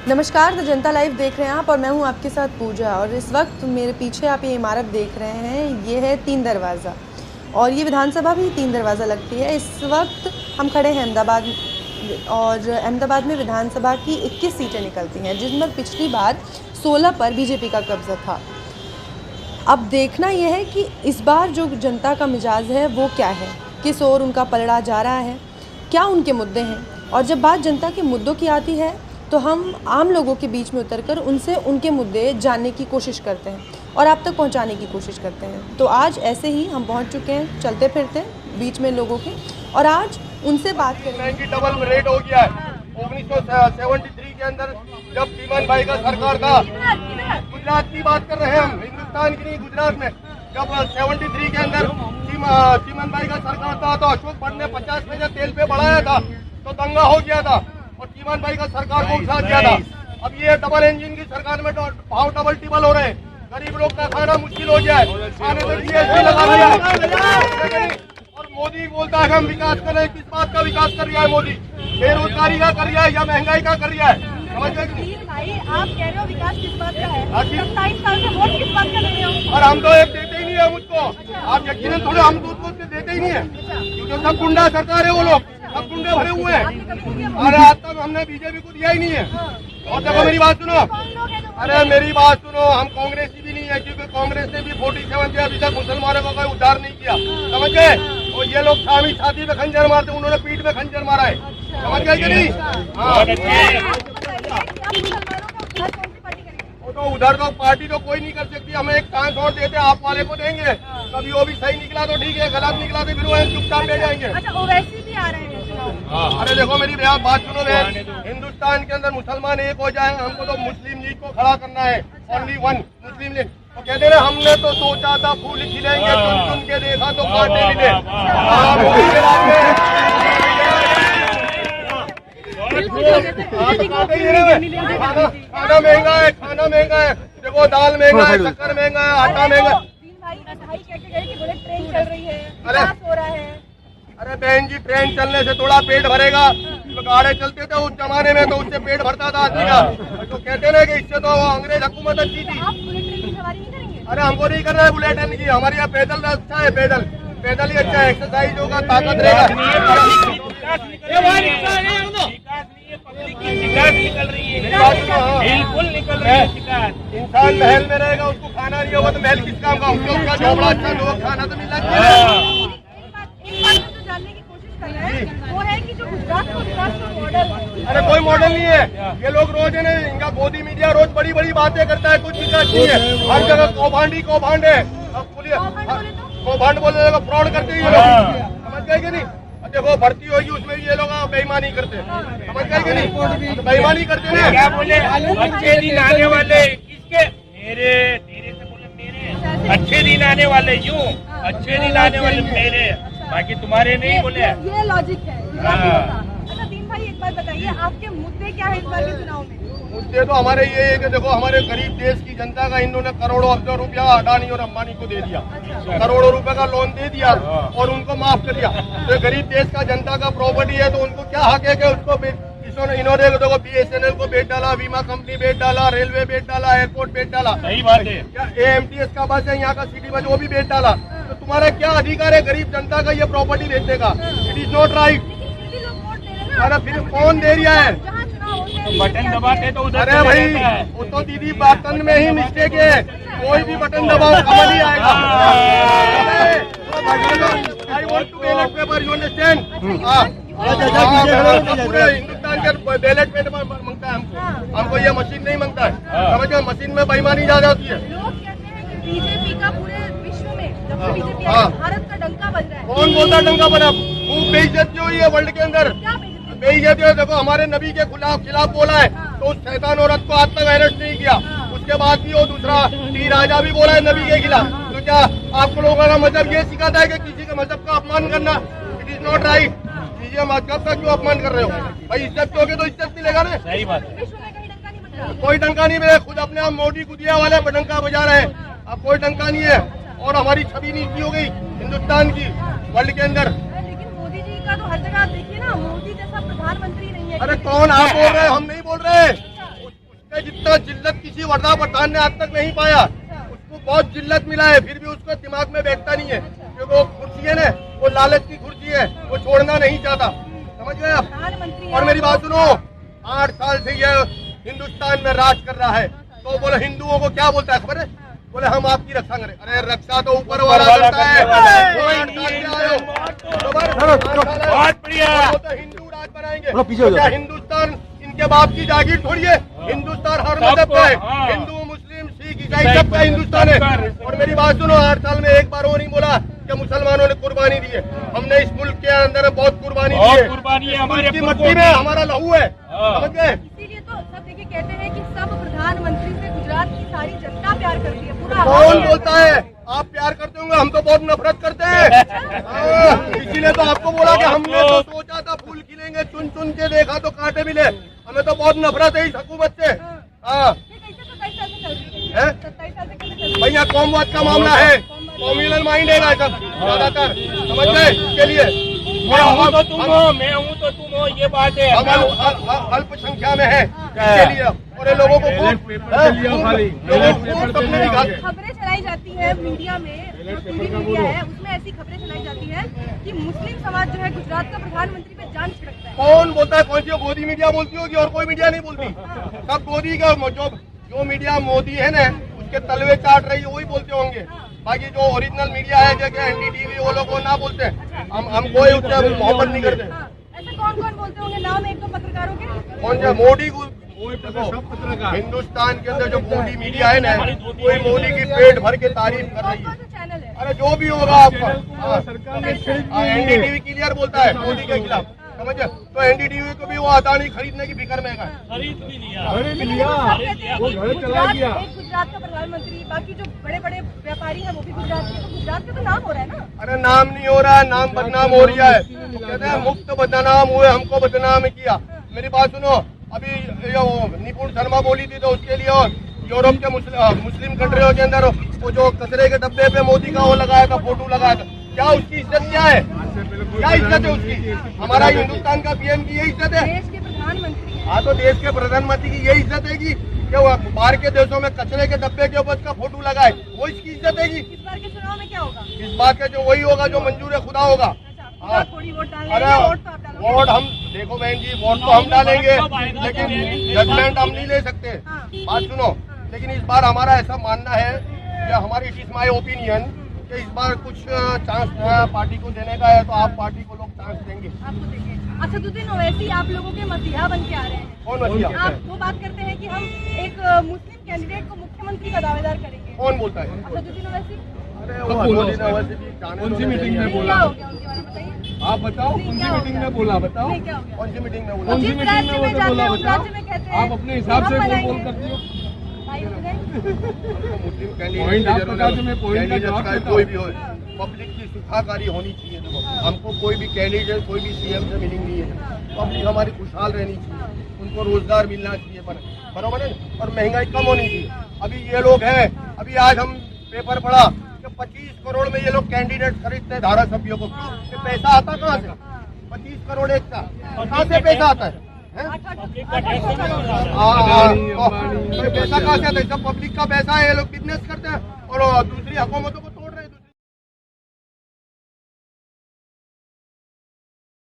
नमस्कार, the Janata live देख रहे हैं आप और मैं हूं आपके साथ पूजा। और इस वक्त मेरे पीछे आप ये इमारत देख रहे हैं, ये है 3 दरवाज़ा और ये विधानसभा भी 3 दरवाज़ा लगती है। इस वक्त हम खड़े हैं अहमदाबाद और अहमदाबाद में विधानसभा की 21 सीटें निकलती हैं, जिसमें पिछली बार 16 पर बीजेपी का कब्जा था। अब देखना यह है कि इस बार जो जनता का मिजाज है वो क्या है, किस ओर उनका पलड़ा जा रहा है, क्या उनके मुद्दे हैं। और जब बात जनता के मुद्दों की आती है तो हम आम लोगों के बीच में उतरकर उनसे उनके मुद्दे जानने की कोशिश करते हैं और आप तक पहुंचाने की कोशिश करते हैं। तो आज ऐसे ही हम पहुंच चुके हैं चलते फिरते बीच में लोगों के, और आज उनसे बात करेंगे। डबल रेट हो गया है 1973 के अंदर, जब चीमन भाई का सरकार था। गुजरात की बात कर रहे हैं हम, हिंदुस्तान की नहीं, गुजरात में जब 73 के अंदर चीमन भाई का सरकार था तो अशोक भट्ट ने 50 पैसे तेल पे बढ़ाया था तो दंगा हो गया था और चीमन भाई का सरकार को उठा दिया था। अब ये डबल इंजन की सरकार में भाव डबल टिबल हो रहे हैं, गरीब लोग का खाना मुश्किल हो गया है, खाने में GST लगा दिया है। और मोदी बोलता है हम विकास कर रहे हैं, किस बात का विकास कर रहा है मोदी? बेरोजगारी का कर रहा है या महंगाई का कर रहा है? भाई आप कह रहे हो विकास किस बात का है? 27 साल से वोट किस बात का ले रहे हो? और हम तो एक देते ही नहीं है मुझको, आप यकीनन थोड़े हम दूध को देते ही नहीं है, क्योंकि सब गुंडा सरकार है, वो लोग सब गुंडे भरे हुए हैं। अरे आज तक हमने बीजेपी को दिया ही नहीं है। और देखो मेरी बात सुनो, अरे मेरी बात सुनो, हम कांग्रेसी भी नहीं है, क्योंकि कांग्रेस ने भी 47 दिया, अभी तक मुसलमानों का कोई उद्धार नहीं किया, समझ गए? और ये लोग स्वामी छाती में खंजर मारते, उन्होंने पीठ में खंजर मारा है, समझ गए कि नहीं? तो उधर तो पार्टी तो कोई नहीं कर सकती, हमें एक चांस और देते, आप वाले को देंगे, कभी वो भी सही निकला तो ठीक है, गलत निकला तो फिर वो चुपचाप ले जाएंगे। अच्छा, ओवैसी भी आ रहे हैं चुनाव। अरे देखो मेरी बात सुनो बहन, हिंदुस्तान के अंदर मुसलमान एक हो जाए, हमको तो मुस्लिम लीग को खड़ा करना है, ओनली वन मुस्लिम लीग। तो कहते हैं हमने तो सोचा था फूल खिलेंगे, चुन चुन के देखा तो कांटे मिले। खाना महंगा है, खाना महंगा है, देखो दाल महंगा है, शक्कर महंगा है, आटा महंगा है। ट्रेन चल रही है, विकास हो रहा है। अरे बहन जी, ट्रेन चलने से थोड़ा पेट भरेगा, तो गाड़े चलते थे उस जमाने में तो उससे पेट भरता था आदमी का। तो कहते ना कि इससे तो अंग्रेज हुकूमत अच्छी थी। आप बुलेट ट्रेन की सवारी नहीं करेंगे? अरे हमको नहीं करना है बुलेट ट्रेन की, हमारे यहाँ पैदल अच्छा है, पैदल पैदल ही अच्छा है, एक्सरसाइज होगा, ताकत रहेगा। बिल्कुल निकल रही है शिकायत। इंसान महल में रहेगा, उसको खाना नहीं होगा तो महल किस काम का? उसका झोपड़ा अच्छा तो खाना तो मिलना चाहिए। जो जानने की कोशिश कर रहे हैं वो है कि जो गुजरात का मॉडल। अरे कोई मॉडल नहीं है, ये लोग रोज है ना, इनका मोदी मीडिया रोज बड़ी बड़ी बातें करता है, कुछ विकास नहीं है, हर जगह कौभांड है। कौभांड बोले फ्रॉड करते ही ये लोग, समझ गए कि नहीं? देखो भर्ती होगी उसमें भी ये लोग बेईमानी करते, समझ गए कि नहीं? बेईमानी करते ना। क्या बोले? अच्छे दिन आने वाले किसके? मेरे, तेरे से बोले मेरे अच्छे दिन आने वाले, यूं अच्छे दिन आने वाले मेरे, बाकी तुम्हारे नहीं बोले। ये लॉजिक है। अच्छा दीन भाई, एक बात बताइए, आपके मुद्दे क्या है इस बार के चुनाव में? मुद्दे तो हमारे ये है कि देखो हमारे गरीब देश की जनता का इन्होंने करोड़ों अरबों रुपया अडानी और अंबानी को दे दिया, करोड़ों रुपए का लोन दे दिया और उनको माफ कर दिया। तो गरीब देश का जनता का प्रॉपर्टी है, तो उनको क्या हक है कि उसको इन्होंने देखो BSNL को बेच डाला, बीमा कंपनी बेच डाला, रेलवे बेच डाला, एयरपोर्ट बेच डाला। सही बात है। क्या AMTS का बस है यहाँ का सिटी बस, वो भी बेच डाला। तो तुम्हारा क्या अधिकार है गरीब जनता का ये प्रॉपर्टी बेचने का? It is not right. अरे फिर कौन दे रहा है? बटन दबाते तो उधर। अरे भाई वो तो दीदी बटन में ही मिस्टेक है, कोई भी बटन दबाओ कमल ही आएगा। I want to ballot paper, you understand? पूरे हिंदुस्तान के बैलेट पेपर मांगता है हमको ये मशीन नहीं मांगता है, समझ गए? मशीन में बेईमानी ज्यादा होती है। लोग कहते हैं कि बीजेपी का पूरे विश्व में जब से बीजेपी आई है, भारत का डंका बज रहा है। कौन बोलता डंका बना? खूब बेइज्जती हुई है वर्ल्ड के अंदर, बेइज्जती है। देखो हमारे नबी के खिलाफ बोला है तो उस शैतान औरत को आज तक अरेस्ट नहीं किया, उसके बाद भी वो दूसरा राजा भी बोला है नबी के खिलाफ। तो क्या आप लोगों का मजहब ये सिखाता है कि किसी के मजहब का अपमान करना? It is not right. ये मजहब का क्यों अपमान कर रहे हो भाई? इज्जत दोगे तो इज्जत मिलेगा ना। सही बात। कोई डंका नहीं मिले, खुद अपने आप मोदी गुदिया वाले डंका बजा रहे हैं, अब कोई डंका नहीं है। और हमारी छवि नीति हो गई हिंदुस्तान की वर्ल्ड के अंदर। लेकिन मोदी जी का तो हर जगह आप देखिए ना, मोदी जैसा प्रधानमंत्री नहीं है। अरे कौन? आप बोल रहे हैं, हम नहीं बोल रहे। की वर्धा पठान ने आज तक नहीं पाया। उसको बहुत जिल्लत मिला है, फिर भी उसको दिमाग में बैठता नहीं है, क्योंकि वो कुर्सी है ना, वो लालच की कुर्सी है, वो छोड़ना नहीं चाहता। समझ गए आप? और मेरी बात सुनो, 8 साल से ये हिंदुस्तान में राज कर रहा है, तो बोले हिंदुओं को क्या बोलता है खबर है? बोले हम आपकी रक्षा करें। अरे रक्षा तो ऊपर वाला करता है। बहुत बढ़िया। वो तो हिंदू राज बनाएंगे, क्या हिंदुस्तान इनके बाप की जागीर थोड़ी है? हिंदुस्तान हर मजहब का है, हिंदू मुस्लिम सिख ईसाई सबका हिंदुस्तान है। और मेरी बात सुनो, 8 साल में एक बार वो नहीं बोला कि मुसलमानों ने कुर्बानी दी है। हमने इस मुल्क के अंदर बहुत कुर्बानी दी है, कुर्बानी है हमारे की मट्टी में हमारा लहू है। समझ गए? इसीलिए तो सब देखिए कहते हैं कि सब प्रधानमंत्री से गुजरात की सारी जनता प्यार करती है, पूरा कौन बोलता है आप प्यार करते होंगे? हम तो बहुत नफरत करते हैं। इसीलिए तो आपको बोला कि हमने तो सोचा था फूल खिलेंगे, चुन चुन के देखा तो कांटे मिले। हमें तो बहुत नफरत है इस हुकूमत से। हाँ, 27 साल से चल रही है? 27 साल से कैसे चल रही है? भैया कौमवाद का मामला है, कॉम्युनल माइंड है ना सब ज्यादातर। समझ गए? इसके लिए मैं हूँ तो तुम हो, मैं हूँ तो तुम हो, ये बात है। हम अल्पसंख्या में है, इसके लिए। और ये लोगों को सपने दिखाते। खबरें चलाई जाती है मीडिया में, जो टीवी मीडिया है उसमें ऐसी खबरें चलाई जाती है कि मुस्लिम समाज जो है गुजरात का प्रधानमंत्री पे जान छिड़कता है। कौन बोलता है? कौन सी गोदी मीडिया बोलती होगी और कोई मीडिया नहीं बोलती। सब गोदी का जो मीडिया मोदी है ना, उसके तलवे चाट रही है वही बोलते होंगे। बाकी जो ओरिजिनल मीडिया है जैसे एनडीटीवी, वो लोग वो ना बोलते। हम कोई उससे मोहब्बत नहीं करते। ऐसे कौन कौन बोलते होंगे? नाम एक दो पत्रकारों के। कौन सा? मोदी को हिंदुस्तान के अंदर जो मोदी मीडिया है ना, कोई मोदी की पेट भर के तारीफ कर रही है। कौन सा चैनल है? अरे जो भी होगा आपका, एनडीटीवी क्लियर बोलता है मोदी के खिलाफ। समझे? तो एनडीटीवी को भी वो अदानी खरीदने की फिक्र में है। खरीद भी लिया। वो घर चला गया। एक गुजरात का प्रधानमंत्री, बाकी जो बड़े बड़े व्यापारी हैं वो भी गुजरात के, तो गुजरात का तो नाम हो रहा है ना। अरे नाम नहीं हो रहा है, नाम बदनाम हो रहा है। कहते हैं मुफ्त बदनाम हुए, हमको बदनाम किया। मेरी बात सुनो, अभी निपुण शर्मा बोली थी तो उसके लिए यूरोप के मुस्लिम कंट्रियों के अंदर वो जो कचरे के डब्बे पे मोदी का वो लगाया था, फोटो लगाया था, क्या उसकी इज्जत क्या है? क्या इज्जत है उसकी? हमारा हिंदुस्तान का पीएम की ये इज्जत है? देश के प्रधानमंत्री हैं। हाँ, तो देश के प्रधानमंत्री की ये इज्जत है कि वो बाहर के देशों में कचरे के डब्बे के ऊपर उसका फोटो लगाए, वो इसकी इज्जत है? इस बार के चुनाव में क्या होगा? इस बात का जो वही होगा जो मंजूर खुदा होगा। हाँ, थोड़ी वोट डालने अरे हैं, वोट तो आप डालोगे। वोट हम देखो बहन जी, वोट तो हम डालेंगे, लेकिन जजमेंट हम नहीं ले सकते। बात सुनो, लेकिन इस बार हमारा ऐसा मानना है कि हमारी इट इज माई ओपिनियन कि इस बार कुछ चांस पार्टी को देने का है, तो आप पार्टी को लोग चांस देंगे। आपको देंगे। असदुद्दीन ओवैसी आप लोगों के मसीहा बन के आ रहे हैं। कौन मसीहा? आप वो बात करते हैं कि हम एक मुस्लिम कैंडिडेट को मुख्यमंत्री का दावेदार करेंगे। कौन बोलता है? असदुद्दीन ओवैसी अरे वो असदुद्दीन ओवैसी भी जाने कौन सी दो। मीटिंग में क्या बोला? हो गया उनके बारे में बताइए। आप बताओ, कौन सी मीटिंग में बोला? बताओ नहीं, क्या हो गया? कौन सी मीटिंग में बोला? कौन सी जिस मीटिंग राज्य में में वो जाते बोला? हैं उस बताओ। राज्य में कहते हैं आप अपने हिसाब से हम बोल बनाएंगे। करती हो। भाई बताएं। मुस्लिम पॉइंट आप बता दो, मैं पॉइंट का जवाब देता हूं। कोई भी हो, पब्लिक की सुखाकारी होनी चाहिए। देखो, हमको कोई भी कैंडिडेट, कोई भी सीएम से मीटिंग नहीं है। पब्लिक हमारी खुशहाल रहनी चाहिए, उनको रोजगार मिलना चाहिए, बराबर है, और महंगाई कम होनी चाहिए। अभी ये लोग हैं, अभी आज हम पेपर पढ़ा कि 25 करोड़ में ये लोग कैंडिडेट खरीदते हैं धारासभ्यों को। ये पैसा आता कहाँ से? 25 करोड़ एक का कहाँ से पैसा आता है? पैसा कहाँ से आता है? सब पब्लिक का पैसा है, ये लोग बिजनेस करते हैं और दूसरी हुकूमतों को